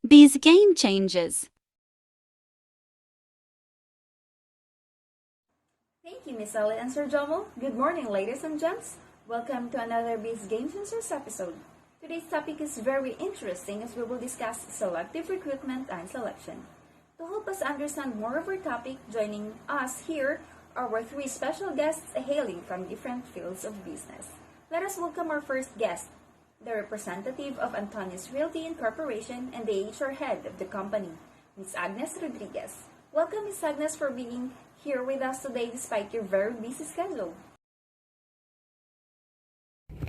these game changes. Thank you, Miss Ali and Sir Jomo. Good morning, ladies and gents. Welcome to another Biz Game Changers episode. Today's topic is very interesting as we will discuss selective recruitment and selection. To help us understand more of our topic, joining us here are our three special guests hailing from different fields of business. Let us welcome our first guest, the representative of Antonius Realty Incorporation and the HR head of the company, Ms. Agnes Rodriguez. Welcome, Ms. Agnes, for being here with us today despite your very busy schedule.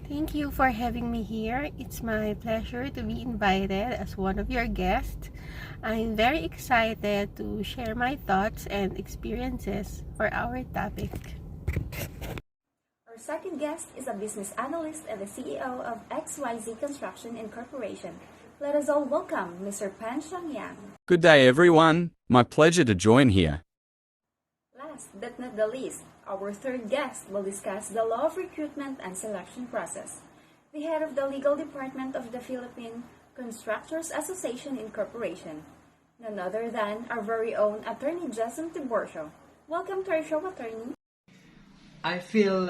Thank you for having me here. It's my pleasure to be invited as one of your guests. I'm very excited to share my thoughts and experiences for our topic. Our second guest is a business analyst and the CEO of XYZ Construction Incorporation. Let us all welcome Mr. Pan Xiangyang. Good day, everyone. My pleasure to join here. Last but not the least, our third guest will discuss the law of recruitment and selection process. The head of the legal department of the Philippine Constructors Association Incorporation, none other than our very own attorney Jason Tiborcio. Welcome to our show, attorney. I feel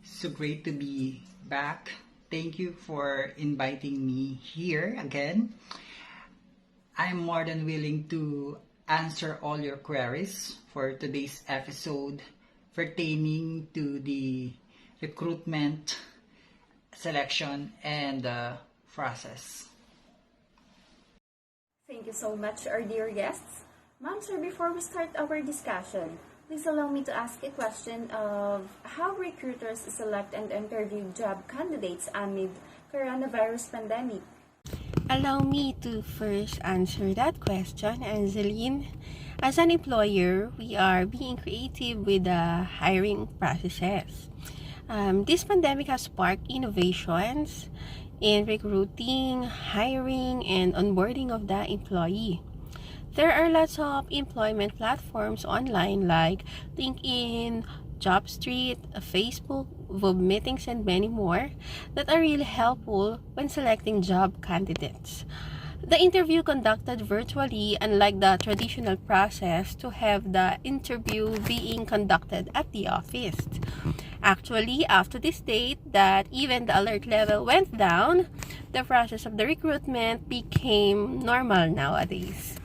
so great to be back. Thank you for inviting me here again. I'm more than willing to answer all your queries for today's episode pertaining to the recruitment, selection, and process. Thank you so much, our dear guests. Ma'am, sir, before we start our discussion, please allow me to ask a question of how recruiters select and interview job candidates amid coronavirus pandemic. Allow me to first answer that question, Angeline. As an employer, we are being creative with the hiring processes. This pandemic has sparked innovations in recruiting, hiring, and onboarding of the employee. There are lots of employment platforms online like LinkedIn, JobStreet, Facebook, Web Meetings, and many more that are really helpful when selecting job candidates. The interview conducted virtually, unlike the traditional process to have the interview being conducted at the office. Actually, after this date that even the alert level went down, the process of the recruitment became normal nowadays.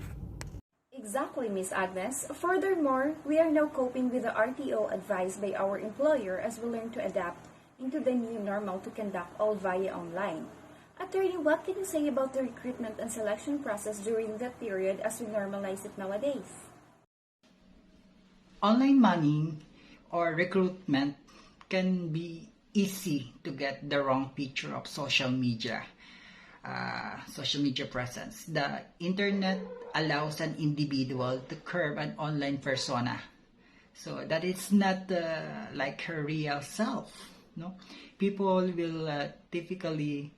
Exactly, Miss Agnes. Furthermore, we are now coping with the RTO advised by our employer as we learn to adapt into the new normal to conduct all via online. Attorney, what can you say about the recruitment and selection process during that period as we normalize it nowadays? Online money or recruitment can be easy to get the wrong picture of social media presence. The internet allows an individual to curb an online persona, so that it's not like her real self. No, people will typically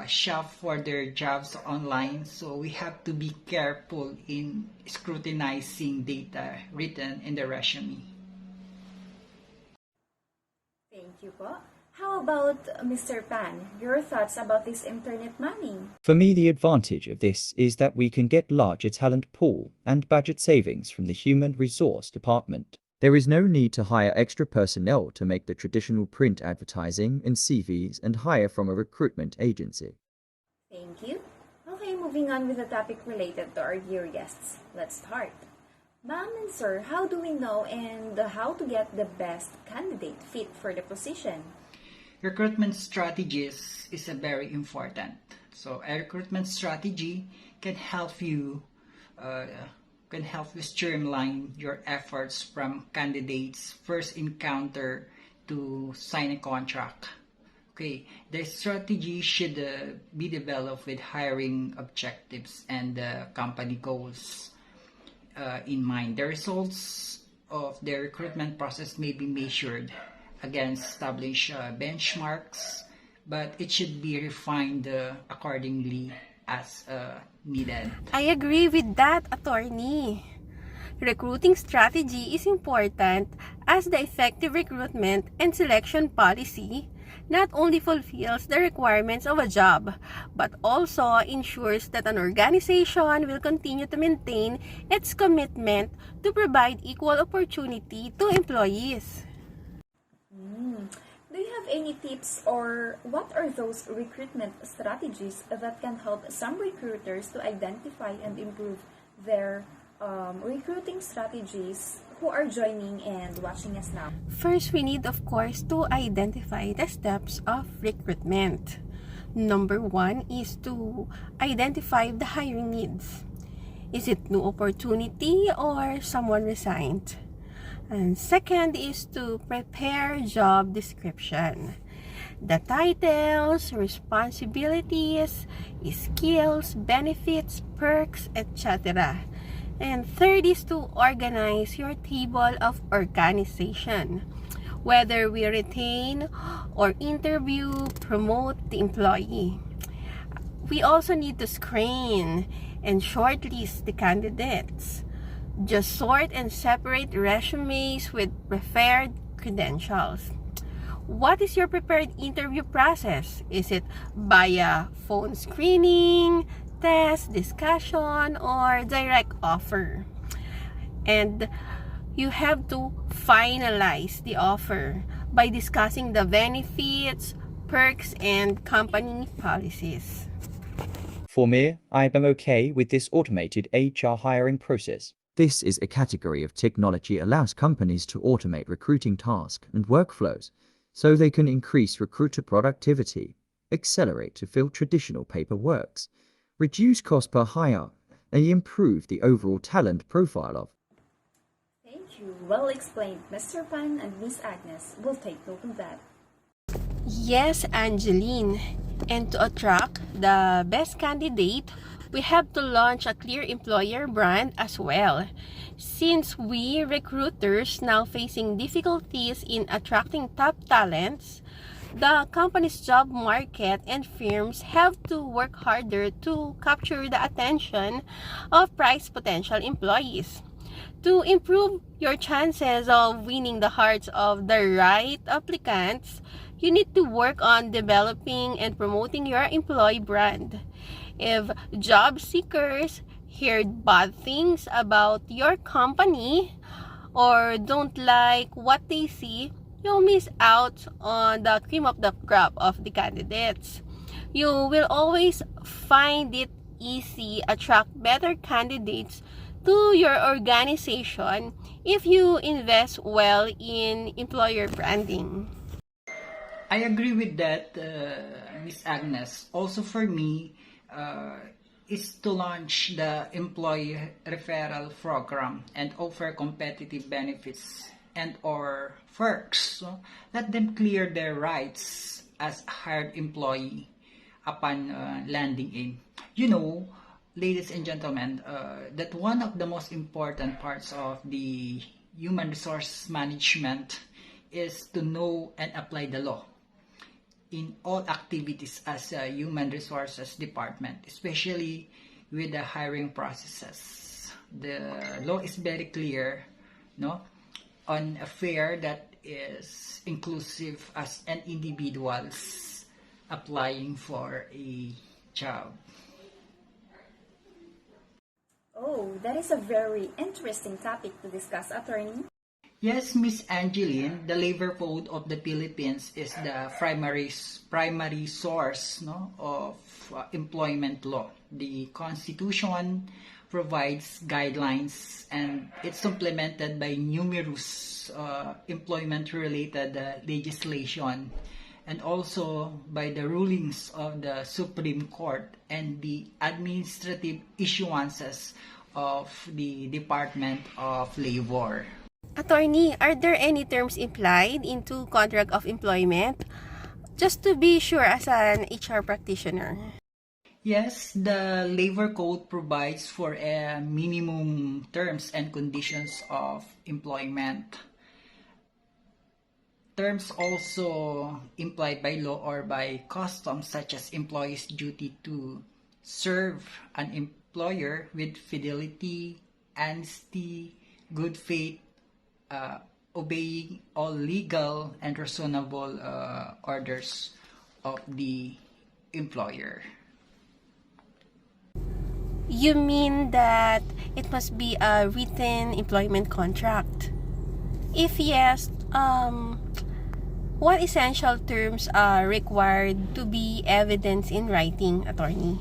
shop for their jobs online, so we have to be careful in scrutinizing data written in the resume. Thank you po. How about Mr. Pan? Your thoughts about this internet money? For me, the advantage of this is that we can get larger talent pool and budget savings from the human resource department. There is no need to hire extra personnel to make the traditional print advertising and CVs and hire from a recruitment agency. Thank you. Okay, moving on with the topic related to our dear guests. Let's start. Ma'am and sir, how do we know and how to get the best candidate fit for the position? Recruitment strategies is a very important. So a recruitment strategy can help you streamline your efforts from candidates' first encounter to sign a contract. Okay, the strategy should be developed with hiring objectives and company goals in mind. The results of the recruitment process may be measured against established benchmarks, but it should be refined accordingly as needed. I agree with that, attorney. Recruiting strategy is important as the effective recruitment and selection policy not only fulfills the requirements of a job, but also ensures that an organization will continue to maintain its commitment to provide equal opportunity to employees. Do you have any tips or what are those recruitment strategies that can help some recruiters to identify and improve their recruiting strategies who are joining and watching us now? First, we need, of course, to identify the steps of recruitment. Number one is to identify the hiring needs. Is it new opportunity or someone resigned? And second is to prepare job description. The titles, responsibilities, skills, benefits, perks, etc. And third is to organize your table of organization. Whether we retain or interview, promote the employee. We also need to screen and shortlist the candidates. Just sort and separate resumes with preferred credentials. What is your prepared interview process? Is it via phone screening, test, discussion, or direct offer? And you have to finalize the offer by discussing the benefits, perks, and company policies. For me, I am okay with this automated HR hiring process. This is a category of technology allows companies to automate recruiting tasks and workflows so they can increase recruiter productivity, accelerate to fill traditional paperworks, reduce cost per hire, and improve the overall talent profile of. Thank you. Well explained, Mr. Pan and Miss Agnes. We'll take note of that. Yes, Angeline. And to attract the best candidate, we have to launch a clear employer brand as well. Since we recruiters now facing difficulties in attracting top talents, the company's job market and firms have to work harder to capture the attention of price potential employees. To improve your chances of winning the hearts of the right applicants, you need to work on developing and promoting your employee brand. If job seekers hear bad things about your company or don't like what they see, you'll miss out on the cream of the crop of the candidates. You will always find it easy attract better candidates to your organization if you invest well in employer branding. I agree with that, Miss Agnes. Also for me, is to launch the employee referral program and offer competitive benefits and or perks. So let them clear their rights as a hired employee upon landing in. You know, ladies and gentlemen, that one of the most important parts of the human resource management is to know and apply the law in all activities as a human resources department, especially with the hiring processes. The law is very clear, no, on a fair that is inclusive as an individuals applying for a job. Oh, that is a very interesting topic to discuss, attorney. Yes, Miss Angeline, the labor code of the Philippines is the primary source, no, of employment law. The Constitution provides guidelines and it's supplemented by numerous employment-related legislation and also by the rulings of the Supreme Court and the administrative issuances of the Department of Labor. Attorney, are there any terms implied into contract of employment? Just to be sure as an HR practitioner. Yes, the labor code provides for a minimum terms and conditions of employment. Terms also implied by law or by custom, such as employees' duty to serve an employer with fidelity, honesty, good faith, obeying all legal and reasonable orders of the employer. You mean that it must be a written employment contract? If yes, what essential terms are required to be evidence in writing, attorney?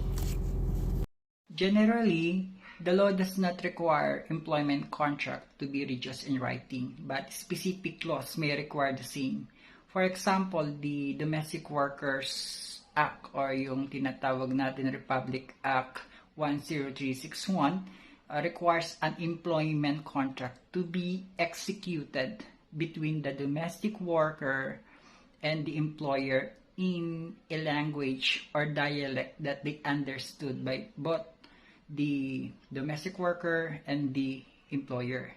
Generally, the law does not require employment contract to be reduced in writing, but specific laws may require the same. For example, the Domestic Workers Act or yung tinatawag natin Republic Act 10361 requires an employment contract to be executed between the domestic worker and the employer in a language or dialect that they understood by both the domestic worker and the employer.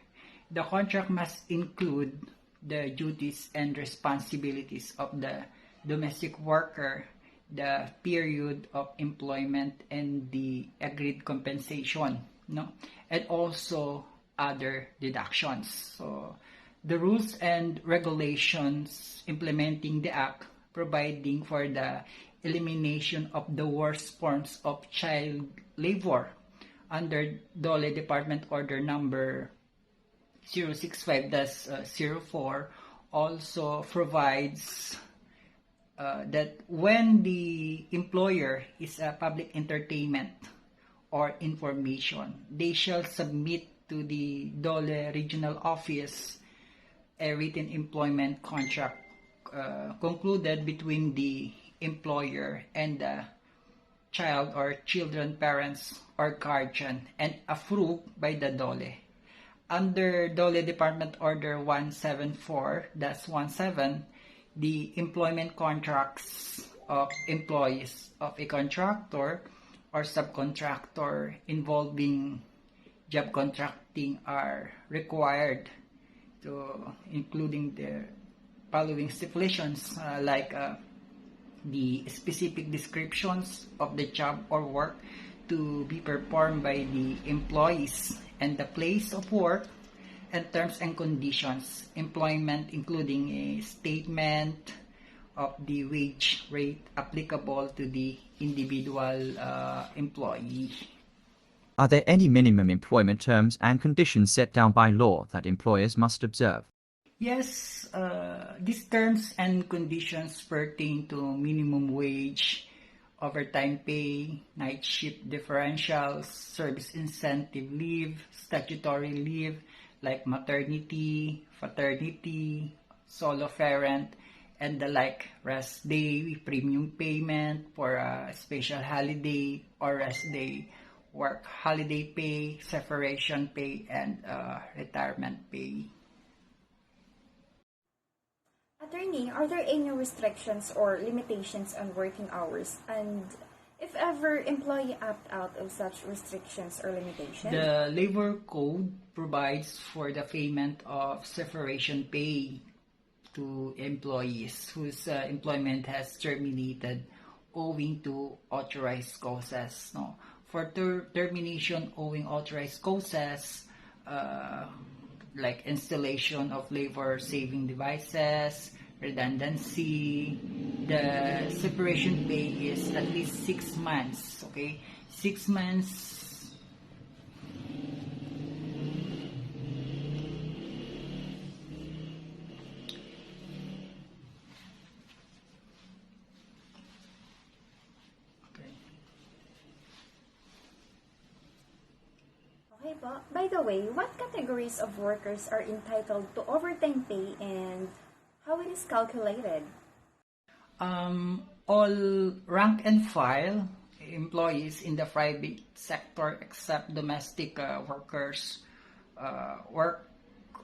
The contract must include the duties and responsibilities of the domestic worker, the period of employment, and the agreed compensation, no? And also other deductions. So the rules and regulations implementing the act, providing for the elimination of the worst forms of child labor under DOLE Department Order number 065-04 also provides that when the employer is a public entertainment or information, they shall submit to the DOLE regional office a written employment contract concluded between the employer and the child or children parents or guardian and approved by the DOLE. Under DOLE Department Order 174-17, the employment contracts of employees of a contractor or subcontractor involving job contracting are required to including the following stipulations like the specific descriptions of the job or work to be performed by the employees and the place of work and terms and conditions, employment including a statement of the wage rate applicable to the individual employee. Are there any minimum employment terms and conditions set down by law that employers must observe? Yes, these terms and conditions pertain to minimum wage, overtime pay, night shift differentials, service incentive leave, statutory leave like maternity, paternity, solo parent, and the like, rest day, premium payment for a special holiday or rest day, work holiday pay, separation pay, and retirement pay. Attorney, are there any restrictions or limitations on working hours? And if ever employee opt out of such restrictions or limitations? The Labor Code provides for the payment of separation pay to employees whose employment has terminated owing to authorized causes. No, for termination owing authorized causes, like installation of labor-saving devices, redundancy, the separation pay is at least 6 months. Okay, 6 months. Okay po. By the way, what categories of workers are entitled to overtime pay and how it is calculated? All rank and file employees in the private sector except domestic workers,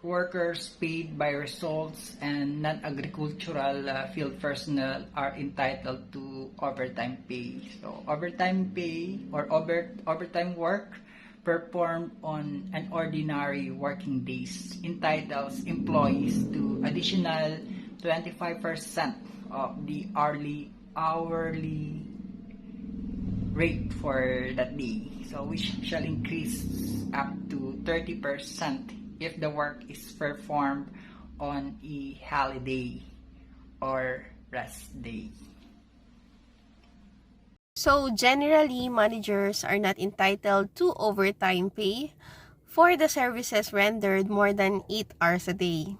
workers paid by results, and non-agricultural field personnel are entitled to overtime pay. So overtime pay or overtime work performed on an ordinary working days entitles employees to additional 25% of the hourly rate for that day, so which shall increase up to 30% if the work is performed on a holiday or rest day. So generally, managers are not entitled to overtime pay for the services rendered more than 8 hours a day.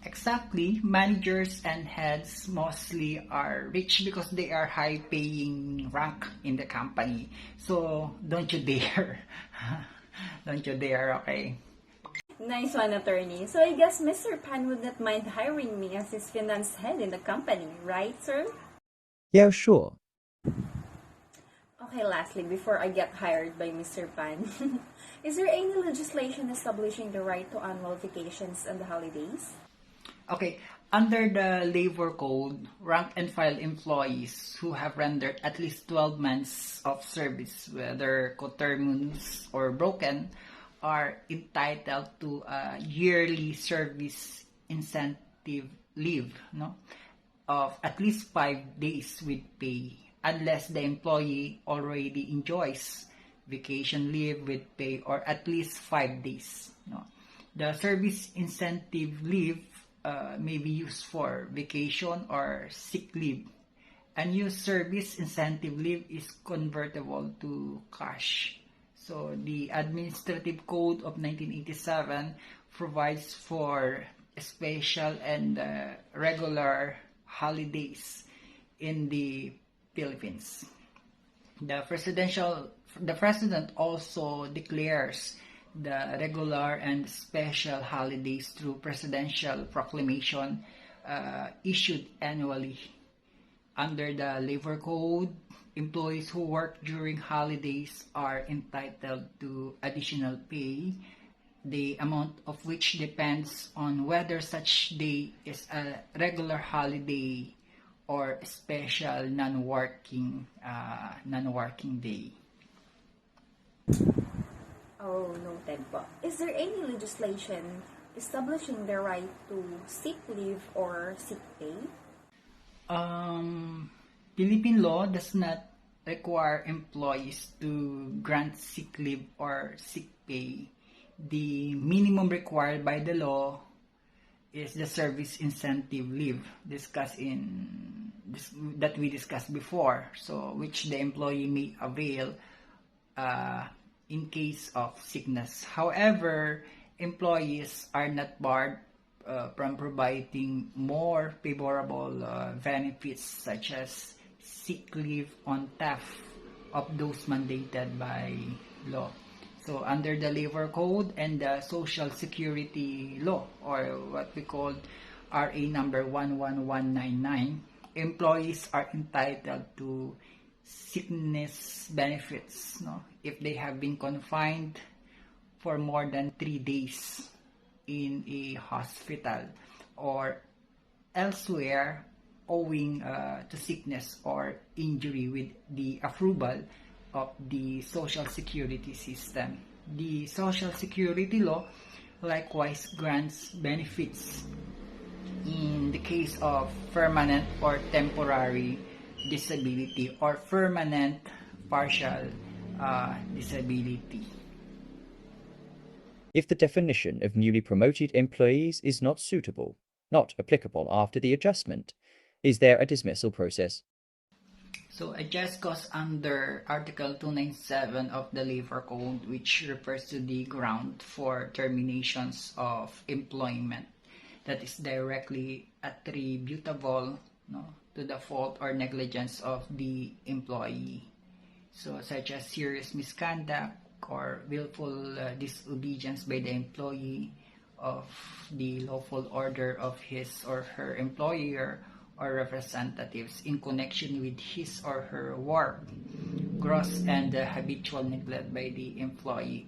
Exactly, managers and heads mostly are rich because they are high paying rank in the company. So don't you dare. Don't you dare, okay? Nice one, attorney. So I guess Mr. Pan would not mind hiring me as his finance head in the company, right, sir? Yeah, sure. Okay, lastly, before I get hired by Mr. Pan, is there any legislation establishing the right to annual vacations and the holidays? Okay, under the labor code, rank and file employees who have rendered at least 12 months of service, whether coterminous or broken, are entitled to a yearly service incentive leave, no, of at least 5 days with pay, unless the employee already enjoys vacation leave with pay or at least 5 days. No. The service incentive leave may be used for vacation or sick leave. Unused service incentive leave is convertible to cash. So the Administrative Code of 1987 provides for special and regular holidays in the Philippines. The president also declares the regular and special holidays through presidential proclamation issued annually. Under the labor code, employees who work during holidays are entitled to additional pay, the amount of which depends on whether such day is a regular holiday or special non-working day. Oh, noted po. Is there any legislation establishing the right to sick leave or sick pay? Philippine law does not require employees to grant sick leave or sick pay. The minimum required by the law is the service incentive leave that we discussed before, so which the employee may avail in case of sickness. However, employees are not barred from providing more favorable benefits such as sick leave on top of those mandated by law. So under the labor code and the social security law, or what we call RA number 11199, employees are entitled to sickness benefits, no, if they have been confined for more than 3 days in a hospital or elsewhere owing to sickness or injury with the approval of the social security system. The social security law likewise grants benefits in the case of permanent or temporary disability or permanent partial disability. If the definition of newly promoted employees is not suitable, not applicable after the adjustment, is there a dismissal process? So adjust goes under Article 297 of the Labor Code, which refers to the ground for terminations of employment that is directly attributable, no, to the fault or negligence of the employee. So such as serious misconduct or willful disobedience by the employee of the lawful order of his or her employer or representatives in connection with his or her work, gross and habitual neglect by the employee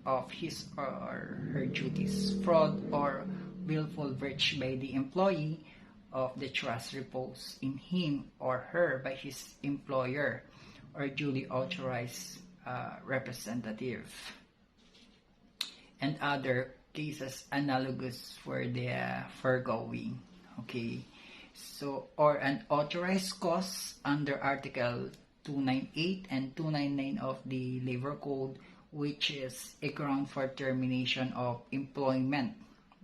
of his or her duties, fraud or willful breach by the employee of the trust reposed in him or her by his employer or duly authorized representative, and other cases analogous for the foregoing. Okay. So, or an authorized cause under Article 298 and 299 of the Labor Code, which is a ground for termination of employment.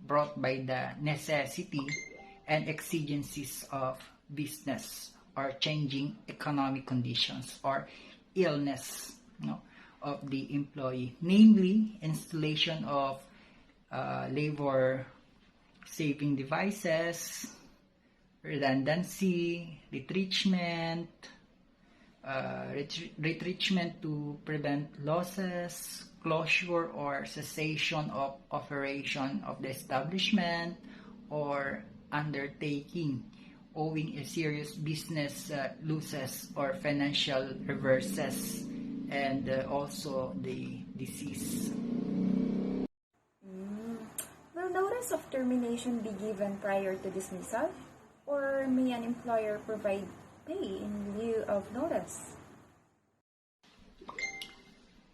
brought by the necessity and exigencies of business or changing economic conditions or illness, of the employee, namely installation of labor saving devices, redundancy, retrenchment to prevent losses, closure or cessation of operation of the establishment, or undertaking owing a serious business losses or financial reverses, and also the disease. Will notice of termination be given prior to dismissal, or may an employer provide pay in lieu of notice?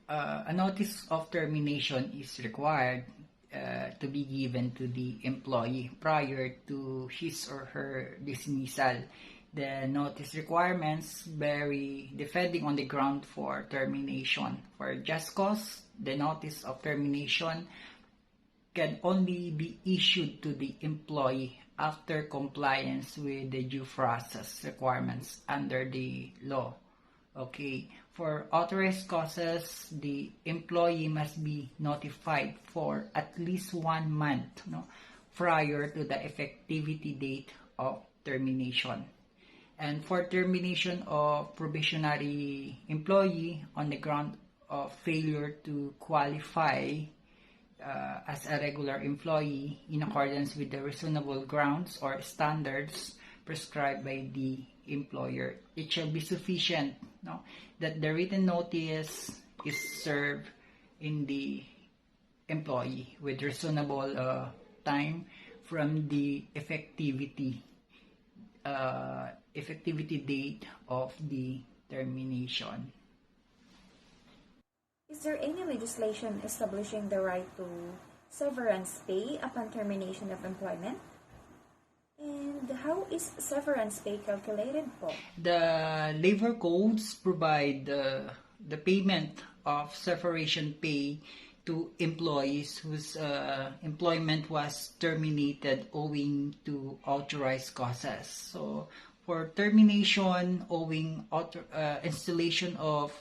A notice of termination is required to be given to the employee prior to his or her dismissal. The notice requirements vary depending on the ground for termination. For just cause, the notice of termination can only be issued to the employee after compliance with the due process requirements under the law. Okay, for authorized causes, the employee must be notified for at least 1 month prior to the effectivity date of termination. And for termination of probationary employee on the ground of failure to qualify as a regular employee in accordance with the reasonable grounds or standards prescribed by the employer, it shall be sufficient that the written notice is served in the employee with reasonable time from the effectivity date of the termination. Is there any legislation establishing the right to severance pay upon termination of employment? And how is severance pay calculated po? The labor codes provide the payment of separation pay to employees whose employment was terminated owing to authorized causes. So for termination owing installation of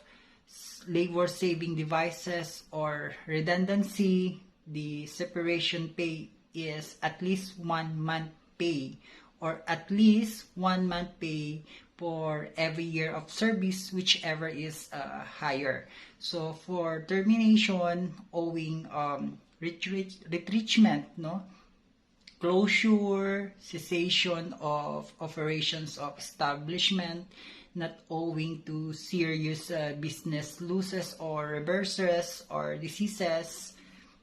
labor saving devices or redundancy, the separation pay is at least 1 month pay or at least 1 month pay for every year of service, whichever is higher. So for termination owing retrenchment, closure, cessation of operations of establishment, not owing to serious business losses or reverses or diseases,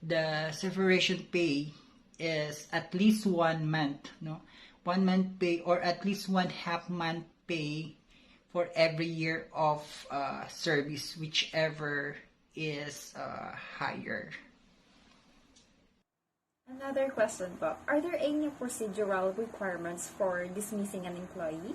the separation pay is at least 1 month, 1 month pay or at least 1/2 month pay for every year of service, whichever is higher. Another question po, are there any procedural requirements for dismissing an employee?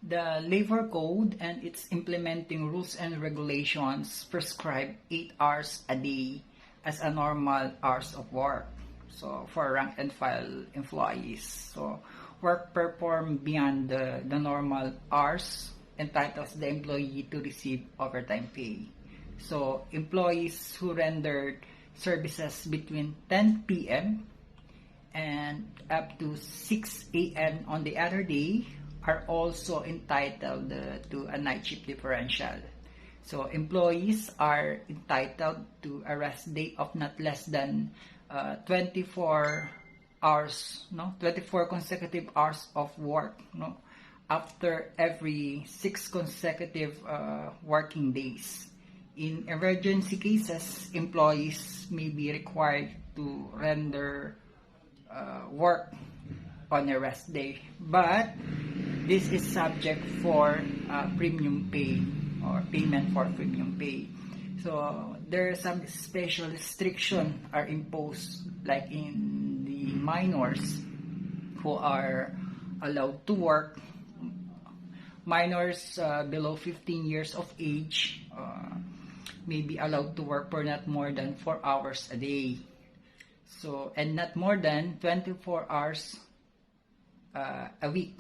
The Labor Code and its implementing rules and regulations prescribe 8 hours a day as a normal hours of work. So for rank and file employees, so work performed beyond the normal hours entitles the employee to receive overtime pay. So employees who rendered services between 10 p.m. and up to 6 a.m. on the other day are also entitled to a night shift differential. So employees are entitled to a rest day of not less than 24 hours, 24 consecutive hours of work, after every 6 consecutive working days. In emergency cases, employees may be required to render work on a rest day, but this is subject for premium pay or payment for premium pay. So there are some special restrictions are imposed, like in the minors who are allowed to work. Minors below 15 years of age may be allowed to work for not more than 4 hours a day. So, and not more than 24 hours a week.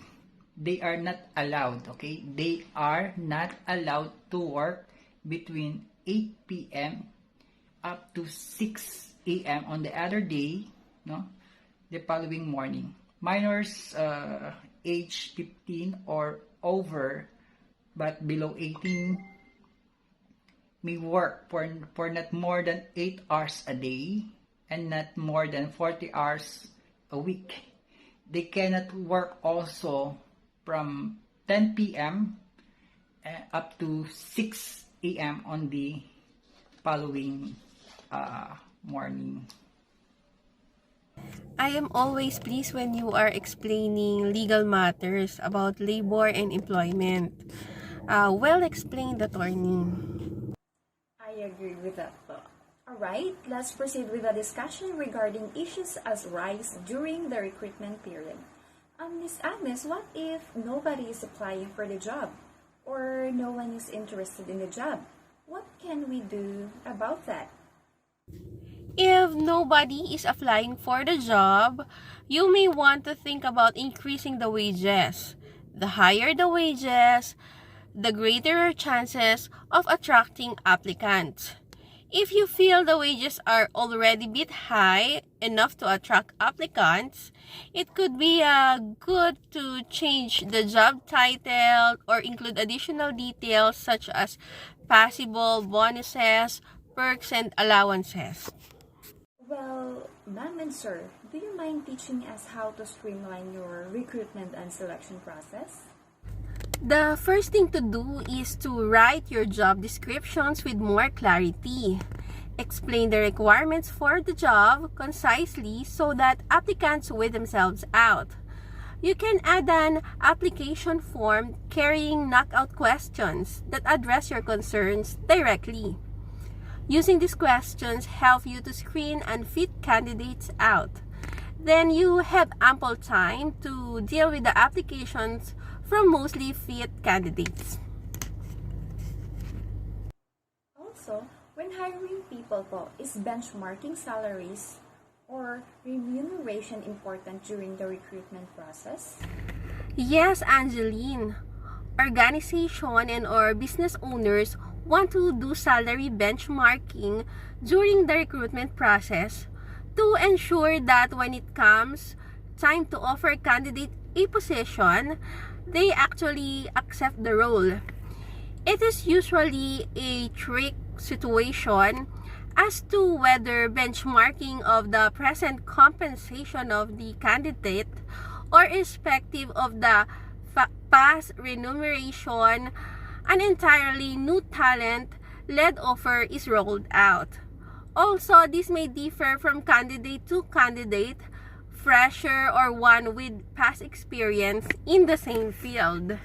They are not allowed, okay? They are not allowed to work between 8 p.m. up to 6 a.m. on the other day, no? The following morning. Minors age 15 or over but below 18 may work for not more than 8 hours a day and not more than 40 hours a week. They cannot work also from 10 p.m. Up to 6 a.m. on the following morning. I am always pleased when you are explaining legal matters about labor and employment. Well explained, attorney. I agree with that thought. Alright, let's proceed with a discussion regarding issues as rise during the recruitment period. Miss Agnes, what if nobody is applying for the job or no one is interested in the job? What can we do about that? If nobody is applying for the job, you may want to think about increasing the wages. The higher the wages, the greater your chances of attracting applicants. If you feel the wages are already a bit high enough to attract applicants, it could be good to change the job title or include additional details such as possible bonuses, perks, and allowances. Well, ma'am and sir, do you mind teaching us how to streamline your recruitment and selection process? The first thing to do is to write your job descriptions with more clarity. Explain the requirements for the job concisely so that applicants weigh themselves out. You can add an application form carrying knockout questions that address your concerns directly. Using these questions help you to screen and fit candidates out. Then you have ample time to deal with the applications from mostly fit candidates. Also, when hiring people po, is benchmarking salaries or remuneration important during the recruitment process? Yes, Angeline. Organization and or business owners want to do salary benchmarking during the recruitment process to ensure that when it comes time to offer candidate a position, they actually accept the role. It is usually a trick situation as to whether benchmarking of the present compensation of the candidate or irrespective of the past remuneration, an entirely new talent-led offer is rolled out. Also, this may differ from candidate to candidate, fresher or one with past experience in the same field.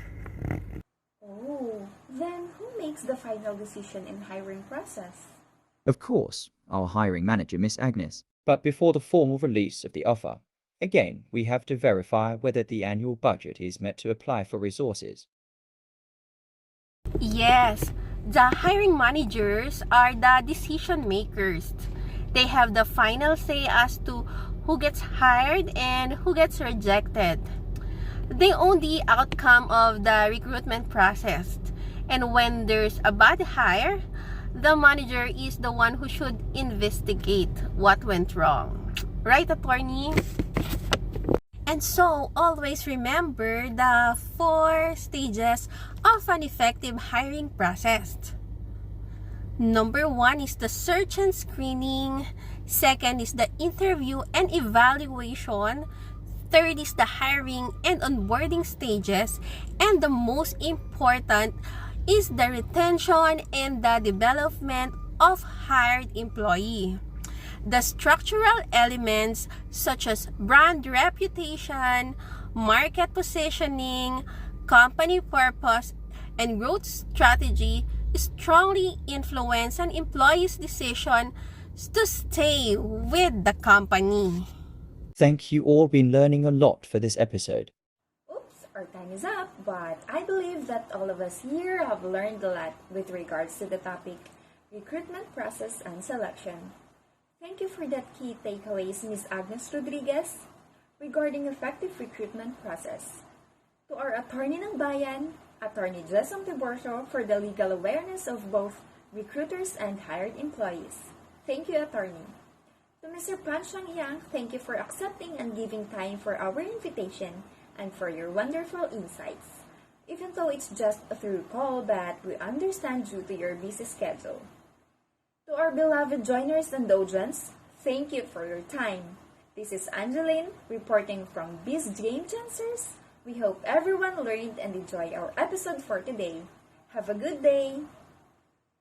Oh, then who makes the final decision in hiring process? Of course, our hiring manager, Miss Agnes. But before the formal release of the offer, again, we have to verify whether the annual budget is met to apply for resources. Yes, the hiring managers are the decision makers. They have the final say as to who gets hired and who gets rejected. They own the outcome of the recruitment process. And when there's a bad hire, the manager is the one who should investigate what went wrong. Right, attorney? And so, always remember the 4 stages of an effective hiring process. Number 1 is the search and screening. Second is the interview and evaluation. Third is the hiring and onboarding stages. And the most important is the retention and the development of hired employee. The structural elements such as brand reputation, market positioning, company purpose, and growth strategy strongly influence an employee's decision to stay with the company. Thank you all been learning a lot for this episode. Oops, our time is up, but I believe that all of us here have learned a lot with regards to the topic recruitment process and selection. Thank you for that key takeaways, Ms. Agnes Rodriguez, regarding effective recruitment process. To our attorney ng bayan, Attorney Jessom Tiborcio, for the legal awareness of both recruiters and hired employees. Thank you, attorney. To Mr. Panchang Yang, thank you for accepting and giving time for our invitation and for your wonderful insights. Even though it's just through call, but we understand due to your busy schedule. To our beloved joiners and audience, thank you for your time. This is Angeline reporting from Biz Game Chancers. We hope everyone learned and enjoyed our episode for today. Have a good day!